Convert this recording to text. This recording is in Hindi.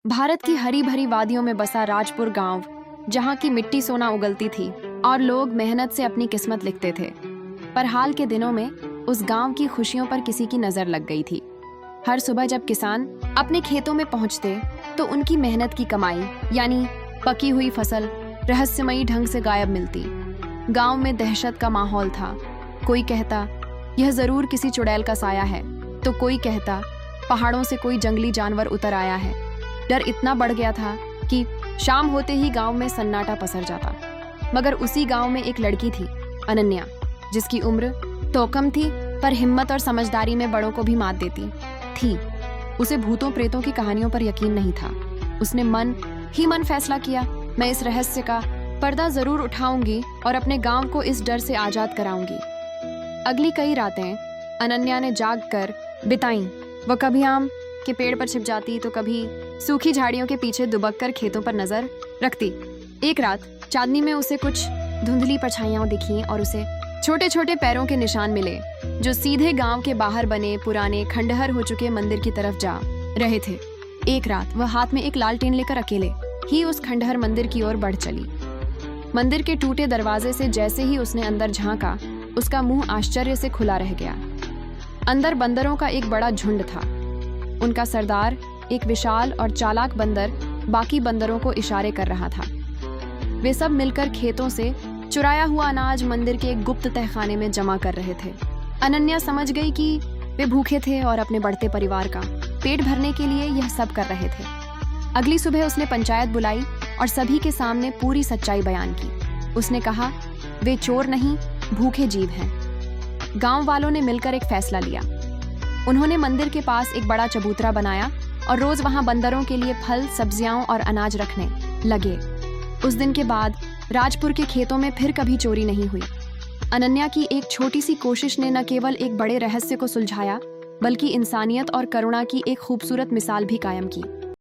भारत की हरी भरी वादियों में बसा राजपुर गांव, जहां की मिट्टी सोना उगलती थी और लोग मेहनत से अपनी किस्मत लिखते थे। पर हाल के दिनों में उस गांव की खुशियों पर किसी की नजर लग गई थी। हर सुबह जब किसान अपने खेतों में पहुंचते तो उनकी मेहनत की कमाई यानी पकी हुई फसल रहस्यमयी ढंग से गायब मिलती। गांव में दहशत का माहौल था। कोई कहता यह जरूर किसी चुड़ैल का साया है, तो कोई कहता पहाड़ों से कोई जंगली जानवर उतर आया है। डर इतना बढ़ गया था कि शाम होते ही गांव में सन्नाटा पसर जाता। मगर उसी गांव में एक लड़की थी, अनन्या, जिसकी उम्र तो कम थी पर हिम्मत और समझदारी में बड़ों को भी मात देती थी। उसे भूतों प्रेतों की कहानियों पर यकीन नहीं था। उसने मन ही मन फैसला किया, मैं इस रहस्य का पर्दा जरूर उठाऊंगी और अपने गांव को इस डर से आजाद कराऊंगी। अगली कई रातें अनन्या ने जाग कर बिताई। वह कभी आम के पेड़ पर छिप जाती तो कभी सूखी झाड़ियों के पीछे दुबक कर खेतों पर नजर रखती। एक रात चांदनी में उसे कुछ धुंधली परछाइयां दिखीं और उसे छोटे छोटे पैरों के निशान मिले, जो सीधे गांव के बाहर बने पुराने खंडहर हो चुके मंदिर की तरफ जा रहे थे। एक रात वह हाथ में एक लालटेन लेकर अकेले ही उस खंडहर मंदिर की ओर बढ़ चली। मंदिर के टूटे दरवाजे से जैसे ही उसने अंदर झांका, उसका मुंह आश्चर्य से खुला रह गया। अंदर बंदरों का एक बड़ा झुंड था। उनका सरदार, एक विशाल और चालाक बंदर, बाकी बंदरों को इशारे कर रहा था। वे सब मिलकर खेतों से चुराया हुआ अनाज मंदिर के एक गुप्त तहखाने में जमा कर रहे थे। अनन्या समझ गई कि वे भूखे थे और अपने बढ़ते परिवार का पेट भरने के लिए यह सब कर रहे थे। अगली सुबह उसने पंचायत बुलाई और सभी के सामने पूरी सच्चाई बयान की। उसने कहा, वे चोर नहीं, भूखे जीव हैं। गांव वालों ने मिलकर एक फैसला लिया। उन्होंने मंदिर के पास एक बड़ा चबूतरा बनाया और रोज वहां बंदरों के लिए फल, सब्जियां और अनाज रखने लगे। उस दिन के बाद राजपुर के खेतों में फिर कभी चोरी नहीं हुई। अनन्या की एक छोटी सी कोशिश ने न केवल एक बड़े रहस्य को सुलझाया, बल्कि इंसानियत और करुणा की एक खूबसूरत मिसाल भी कायम की।